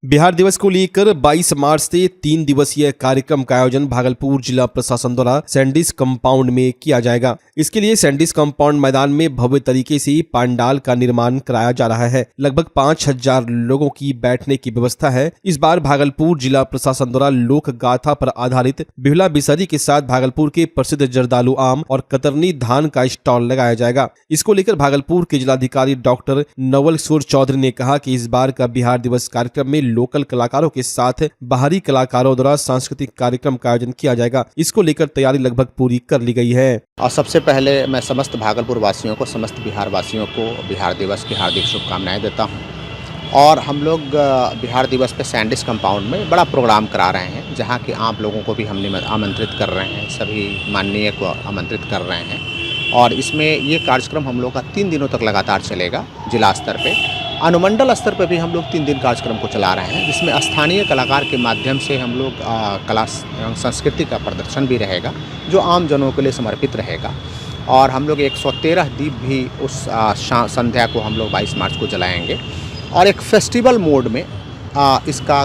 बिहार दिवस को लेकर 22 मार्च से 3 दिवसीय कार्यक्रम का आयोजन भागलपुर जिला प्रशासन द्वारा सैंडिस कंपाउंड में किया जाएगा। इसके लिए सैंडिस कंपाउंड मैदान में भव्य तरीके से पंडाल का निर्माण कराया जा रहा है। लगभग 5000 लोगों की बैठने की व्यवस्था है। इस बार भागलपुर जिला प्रशासन द्वारा लोक गाथा पर आधारित बिहुला बिसरी के साथ भागलपुर के प्रसिद्ध जर्दालू आम और कतरनी धान का स्टॉल लगाया जाएगा। इसको लेकर भागलपुर के जिलाधिकारी डॉक्टर नवल किशोर चौधरी ने कहा कि इस बार का बिहार दिवस कार्यक्रम में लोकल कलाकारों के साथ बाहरी कलाकारों द्वारा सांस्कृतिक कार्यक्रम का आयोजन किया जाएगा। इसको लेकर तैयारी लगभग पूरी कर ली गई है। और सबसे पहले मैं समस्त भागलपुर वासियों को, समस्त बिहार वासियों को बिहार दिवस की हार्दिक शुभकामनाएं देता हूं। और हम लोग बिहार दिवस पे सैंडिस कंपाउंड में बड़ा प्रोग्राम करा रहे हैं, जहां कि आप लोगों को भी हमने आमंत्रित कर रहे हैं, सभी माननीय को आमंत्रित कर रहे हैं। और इसमें ये कार्यक्रम हम लोग का 3 दिनों तक लगातार चलेगा। जिला स्तर पे, अनुमंडल स्तर पे भी हम लोग 3 दिन कार्यक्रम को चला रहे हैं, जिसमें स्थानीय कलाकार के माध्यम से हम लोग कला एवं संस्कृति का प्रदर्शन भी रहेगा, जो आम जनों के लिए समर्पित रहेगा। और हम लोग 113 दीप भी उस संध्या को हम लोग 22 मार्च को जलाएंगे। और एक फेस्टिवल मोड में इसका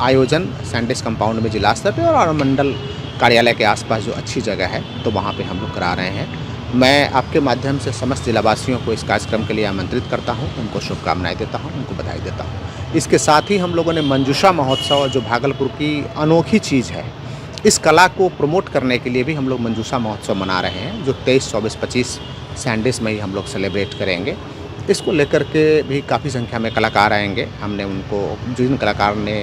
आयोजन सैंडिस कंपाउंड में जिला स्तर पे और अनुमंडल कार्यालय के आसपास जो अच्छी जगह है, तो वहाँ पे हम लोग करा रहे हैं। मैं आपके माध्यम से समस्त जिलावासियों को इस कार्यक्रम के लिए आमंत्रित करता हूं, उनको शुभकामनाएं देता हूं, उनको बधाई देता हूं। इसके साथ ही हम लोगों ने मंजूषा महोत्सव, जो भागलपुर की अनोखी चीज़ है, इस कला को प्रमोट करने के लिए भी हम लोग मंजूषा महोत्सव मना रहे हैं, जो 23, 24, 25 सैंडिस में ही हम लोग सेलिब्रेट करेंगे। इसको लेकर के भी काफ़ी संख्या में कलाकार आएंगे। हमने उनको, जिन कलाकार ने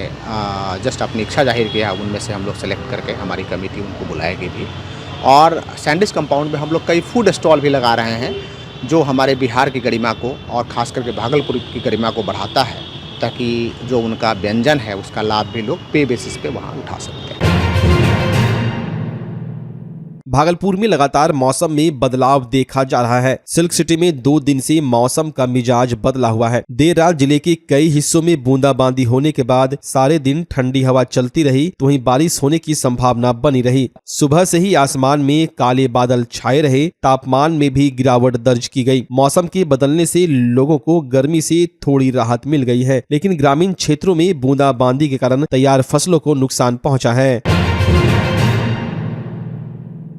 जस्ट अपनी इच्छा जाहिर किया, उनमें से हम लोग सेलेक्ट करके हमारी कमेटी उनको बुलाएगी भी। और सैंडिस कंपाउंड में हम लोग कई फूड स्टॉल भी लगा रहे हैं, जो हमारे बिहार की गरिमा को और ख़ास करके भागलपुर की गरिमा को बढ़ाता है, ताकि जो उनका व्यंजन है उसका लाभ भी लोग पे बेसिस पे वहाँ उठा सकते हैं। भागलपुर में लगातार मौसम में बदलाव देखा जा रहा है। सिल्क सिटी में 2 दिन से मौसम का मिजाज बदला हुआ है। देर रात जिले के कई हिस्सों में बूंदाबांदी होने के बाद सारे दिन ठंडी हवा चलती रही, तो वहीं बारिश होने की संभावना बनी रही। सुबह से ही आसमान में काले बादल छाए रहे, तापमान में भी गिरावट दर्ज की गई। मौसम के बदलने से लोगों को गर्मी से थोड़ी राहत मिल गई है, लेकिन ग्रामीण क्षेत्रों में बूंदाबांदी के कारण तैयार फसलों को नुकसान पहुंचा है।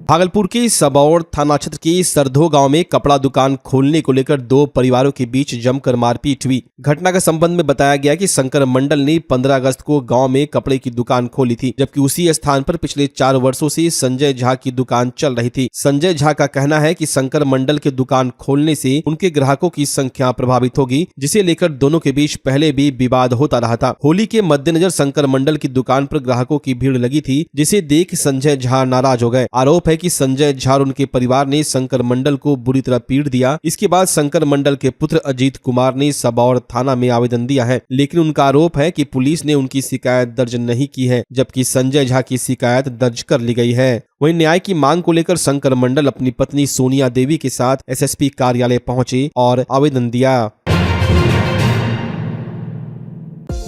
भागलपुर के सबौर थाना क्षेत्र के सरधो गांव में कपड़ा दुकान खोलने को लेकर 2 परिवारों के बीच जमकर मारपीट हुई। घटना के संबंध में बताया गया कि शंकर मंडल ने 15 अगस्त को गांव में कपड़े की दुकान खोली थी, जबकि उसी स्थान पर पिछले 4 वर्षों से संजय झा की दुकान चल रही थी। संजय झा का कहना है कि शंकर मंडल की दुकान खोलने से उनके ग्राहकों की संख्या प्रभावित होगी, जिसे लेकर दोनों के बीच पहले भी विवाद होता रहा था। होली के मद्देनजर शंकर मंडल की दुकान पर ग्राहकों की भीड़ लगी थी, जिसे देख संजय झा नाराज हो गए। आरोप है कि संजय झा और उनके परिवार ने शंकर मंडल को बुरी तरह पीट दिया। इसके बाद शंकर मंडल के पुत्र अजीत कुमार ने सबौर थाना में आवेदन दिया है, लेकिन उनका आरोप है कि पुलिस ने उनकी शिकायत दर्ज नहीं की है, जबकि संजय झा की शिकायत दर्ज कर ली गई है। वहीं न्याय की मांग को लेकर शंकर मंडल अपनी पत्नी सोनिया देवी के साथ एसएसपी कार्यालय पहुंचे और आवेदन दिया।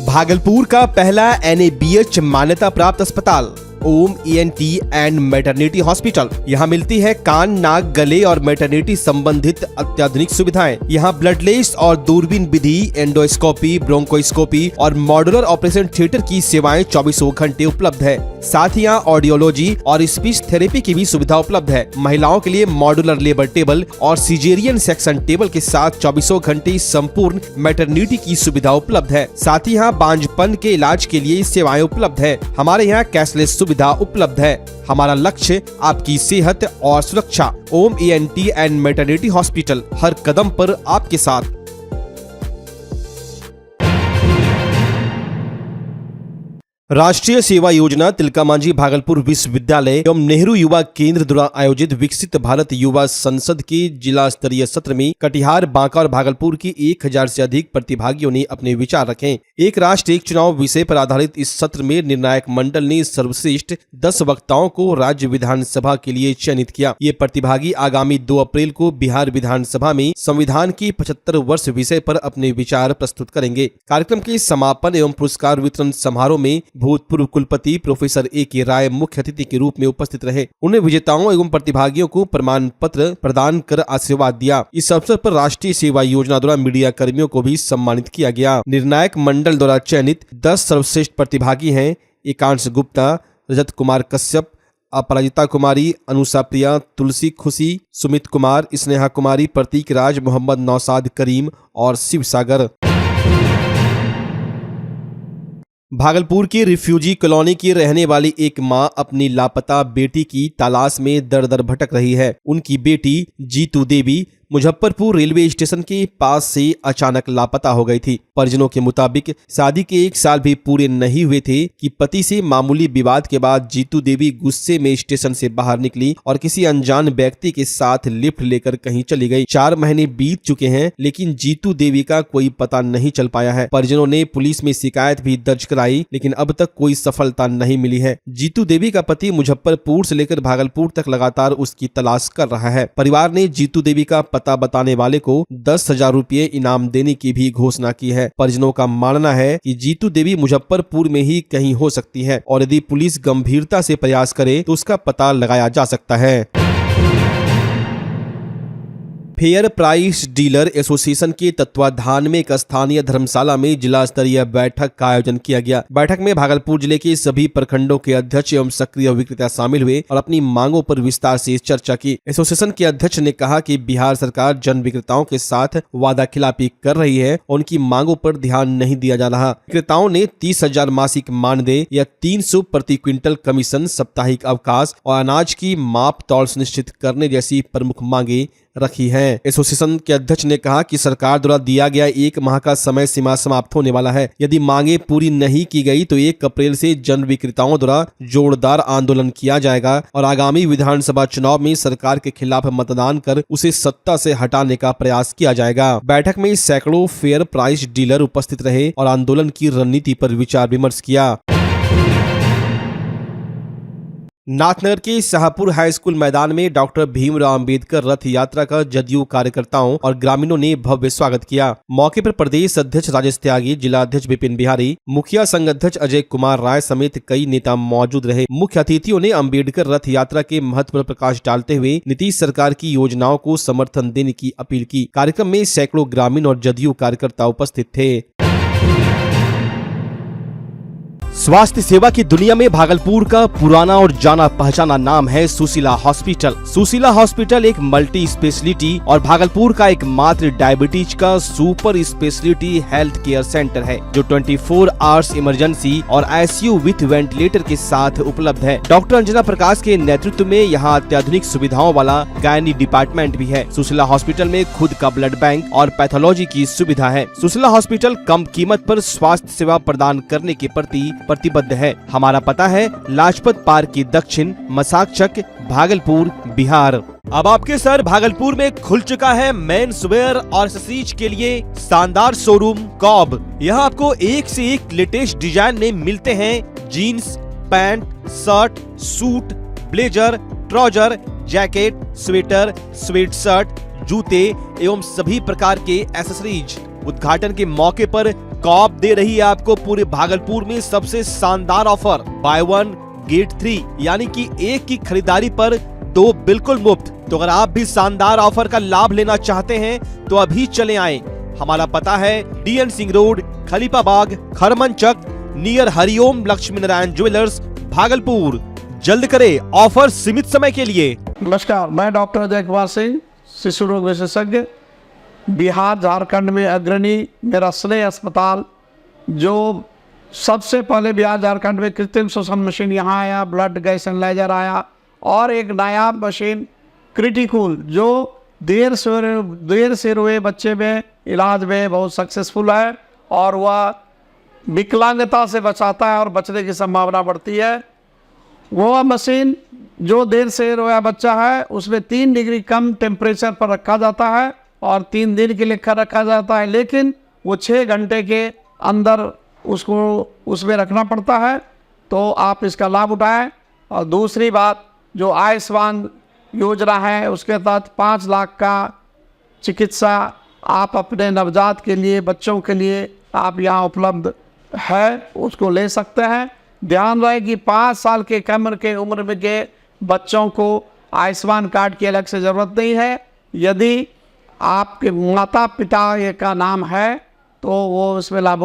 भागलपुर का पहला NABH मान्यता प्राप्त अस्पताल ओम ENT एंड मैटरनिटी हॉस्पिटल। यहाँ मिलती है कान, नाक, गले और मैटरनिटी संबंधित अत्याधुनिक सुविधाएं। यहाँ ब्लडलेस और दूरबीन विधि, एंडोस्कोपी, ब्रोंकोस्कोपी और मॉड्यूलर ऑपरेशन थिएटर की सेवाएं 24 घंटे उपलब्ध है। साथ ही यहाँ ऑडियोलॉजी और स्पीच थेरेपी की भी सुविधा उपलब्ध है। महिलाओं के लिए मॉड्यूलर लेबर टेबल और सिजेरियन सेक्शन टेबल के साथ 24 घंटे संपूर्ण मैटरनिटी की सुविधा उपलब्ध है। साथ ही यहाँ बांझपन के इलाज के लिए सेवाएं उपलब्ध है। हमारे यहाँ कैशलेस सुविधा उपलब्ध है। हमारा लक्ष्य आपकी सेहत और सुरक्षा। ओम ENT एंड मैटरनिटी हॉस्पिटल, हर कदम पर आपके साथ। राष्ट्रीय सेवा योजना, तिलका मांझी भागलपुर विश्वविद्यालय एवं नेहरू युवा केंद्र द्वारा आयोजित विकसित भारत युवा संसद के जिला स्तरीय सत्र में कटिहार, बांका और भागलपुर की 1000 से अधिक प्रतिभागियों ने अपने विचार रखे। एक राष्ट्र एक चुनाव विषय पर आधारित इस सत्र में निर्णायक मंडल ने सर्वश्रेष्ठ 10 वक्ताओं को राज्य विधानसभा के लिए चयनित किया। ये प्रतिभागी आगामी 2 अप्रैल को बिहार विधानसभा में संविधान की 75 वर्ष विषय पर अपने विचार प्रस्तुत करेंगे। कार्यक्रम के समापन एवं पुरस्कार वितरण समारोह में भूतपूर्व कुलपति प्रोफेसर A.K. राय मुख्य अतिथि के रूप में उपस्थित रहे। उन्हें विजेताओं एवं प्रतिभागियों को प्रमाण पत्र प्रदान कर आशीर्वाद दिया। इस अवसर पर राष्ट्रीय सेवा योजना द्वारा मीडिया कर्मियों को भी सम्मानित किया गया। निर्णायक मंडल द्वारा चयनित 10 सर्वश्रेष्ठ प्रतिभागी हैं एकांश गुप्ता, रजत कुमार कश्यप, अपराजिता कुमारी, अनुषा प्रिया, तुलसी खुशी, सुमित कुमार, स्नेहा कुमारी, प्रतीक राज, मोहम्मद नौसाद करीम और शिव सागर। भागलपुर की रिफ्यूजी कॉलोनी की रहने वाली एक मां अपनी लापता बेटी की तलाश में दर दर भटक रही है। उनकी बेटी जीतू देवी मुजफ्फरपुर रेलवे स्टेशन के पास से अचानक लापता हो गई थी। परिजनों के मुताबिक शादी के 1 साल भी पूरे नहीं हुए थे कि पति से मामूली विवाद के बाद जीतू देवी गुस्से में स्टेशन से बाहर निकली और किसी अनजान व्यक्ति के साथ लिफ्ट लेकर कहीं चली गई। 4 महीने बीत चुके हैं लेकिन जीतू देवी का कोई पता नहीं चल पाया है। परिजनों ने पुलिस में शिकायत भी दर्ज कराई लेकिन अब तक कोई सफलता नहीं मिली है। जीतू देवी का पति मुजफ्फरपुर से लेकर भागलपुर तक लगातार उसकी तलाश कर रहा है। परिवार ने जीतू देवी का पता बताने वाले को 10,000 रुपये इनाम देने की भी घोषणा की है। परिजनों का मानना है कि जीतू देवी मुजफ्फरपुर में ही कहीं हो सकती है और यदि पुलिस गंभीरता से प्रयास करे तो उसका पता लगाया जा सकता है। फेयर प्राइस डीलर एसोसिएशन के तत्वाधान में एक स्थानीय धर्मशाला में जिला स्तरीय बैठक का आयोजन किया गया। बैठक में भागलपुर जिले के सभी प्रखंडों के अध्यक्ष एवं सक्रिय विक्रेता शामिल हुए और अपनी मांगों पर विस्तार से चर्चा की। एसोसिएशन के अध्यक्ष ने कहा कि बिहार सरकार जन विक्रेताओं के साथ वादा खिलाफी कर रही है और उनकी मांगों पर ध्यान नहीं दिया जा रहा। विक्रेताओं ने 30,000 मासिक मानदेय या 300 प्रति क्विंटल कमीशन, साप्ताहिक अवकाश और अनाज की माप तौल सुनिश्चित करने जैसी प्रमुख मांगे रखी है। एसोसिएशन के अध्यक्ष ने कहा कि सरकार द्वारा दिया गया 1 माह का समय सीमा समाप्त होने वाला है। यदि मांगे पूरी नहीं की गई तो 1 अप्रैल से जन विक्रेताओं द्वारा जोरदार आंदोलन किया जाएगा और आगामी विधानसभा चुनाव में सरकार के खिलाफ मतदान कर उसे सत्ता से हटाने का प्रयास किया जाएगा। बैठक में सैकड़ों फेयर प्राइस डीलर उपस्थित रहे और आंदोलन की रणनीति पर विचार विमर्श किया। नाथनगर के शाहपुर हाई स्कूल मैदान में डॉक्टर भीमराव अंबेडकर रथ यात्रा का जदयू कार्यकर्ताओं और ग्रामीणों ने भव्य स्वागत किया। मौके पर प्रदेश अध्यक्ष राजेश त्यागी, जिला अध्यक्ष विपिन बिहारी, मुखिया संघ अध्यक्ष अजय कुमार राय समेत कई नेता मौजूद रहे। मुख्य अतिथियों ने अंबेडकर रथ यात्रा के महत्व पर प्रकाश डालते हुए नीतीश सरकार की योजनाओं को समर्थन देने की अपील की। कार्यक्रम में सैकड़ों ग्रामीण और जदयू कार्यकर्ता उपस्थित थे। स्वास्थ्य सेवा की दुनिया में भागलपुर का पुराना और जाना पहचाना नाम है सुशीला हॉस्पिटल। सुशीला हॉस्पिटल एक मल्टी स्पेशलिटी और भागलपुर का एकमात्र डायबिटीज का super speciality health care centre है जो 24 आवर्स इमरजेंसी और ICU विथ वेंटिलेटर के साथ उपलब्ध है। डॉक्टर अंजना प्रकाश के नेतृत्व में यहाँ अत्याधुनिक सुविधाओं वाला गायनी डिपार्टमेंट भी है। सुशीला हॉस्पिटल में खुद का ब्लड बैंक और पैथोलॉजी की सुविधा है। सुशीला हॉस्पिटल कम कीमत पर स्वास्थ्य सेवा प्रदान करने के प्रति प्रतिबद्ध है। हमारा पता है लाजपत पार्क की दक्षिण, मसाकचक, भागलपुर, बिहार। अब आपके शहर भागलपुर में खुल चुका है मेंस वेयर और एक्सेसरीज के लिए शानदार शोरूम कॉब। यहाँ आपको एक से एक लेटेस्ट डिजाइन में मिलते हैं jeans, pant, shirt, suit, blazer, trouser, jacket, sweater, sweat shirt, जूते एवं सभी प्रकार के एक्सेसरीज। उद्घाटन के मौके पर कॉप दे रही है आपको पूरे भागलपुर में सबसे शानदार ऑफर बाय 1 गेट 3, यानी कि एक की खरीदारी पर 2 बिल्कुल मुफ्त। तो अगर आप भी शानदार ऑफर का लाभ लेना चाहते हैं तो अभी चले आएं। हमारा पता है DN सिंह रोड, खलीफा बाग, खरमनचक, नियर हरिओम लक्ष्मी नारायण ज्वेलर्स, भागलपुर। जल्द करे, ऑफर सीमित समय के लिए। नमस्कार, मैं डॉक्टर अजय कुमार सिंह, शिशु रोग विशेषज्ञ, बिहार झारखंड में अग्रणी मेरा स्नेह अस्पताल, जो सबसे पहले बिहार झारखंड में कृत्रिम श्वसन मशीन यहाँ आया, ब्लड गैस एनालाइजर आया और एक नायाब मशीन क्रिटिकल जो देर से रोए बच्चे में इलाज में बहुत सक्सेसफुल है और वह विकलांगता से बचाता है और बचने की संभावना बढ़ती है। वह मशीन जो देर से रोया बच्चा है उसमें 3 डिग्री कम टेम्परेचर पर रखा जाता है और 3 दिन के लिए रखा जाता है, लेकिन वो 6 घंटे के अंदर उसको उसमें रखना पड़ता है। तो आप इसका लाभ उठाएं। और दूसरी बात, जो आयुष्मान योजना है उसके तहत 5 लाख का चिकित्सा आप अपने नवजात के लिए, बच्चों के लिए आप यहाँ उपलब्ध है, उसको ले सकते हैं। ध्यान रहे कि 5 साल के कम के उम्र में के बच्चों को आयुष्मान कार्ड की अलग से ज़रूरत नहीं है। यदि आपके माता पिता का नाम है तो वो उसमें लाभ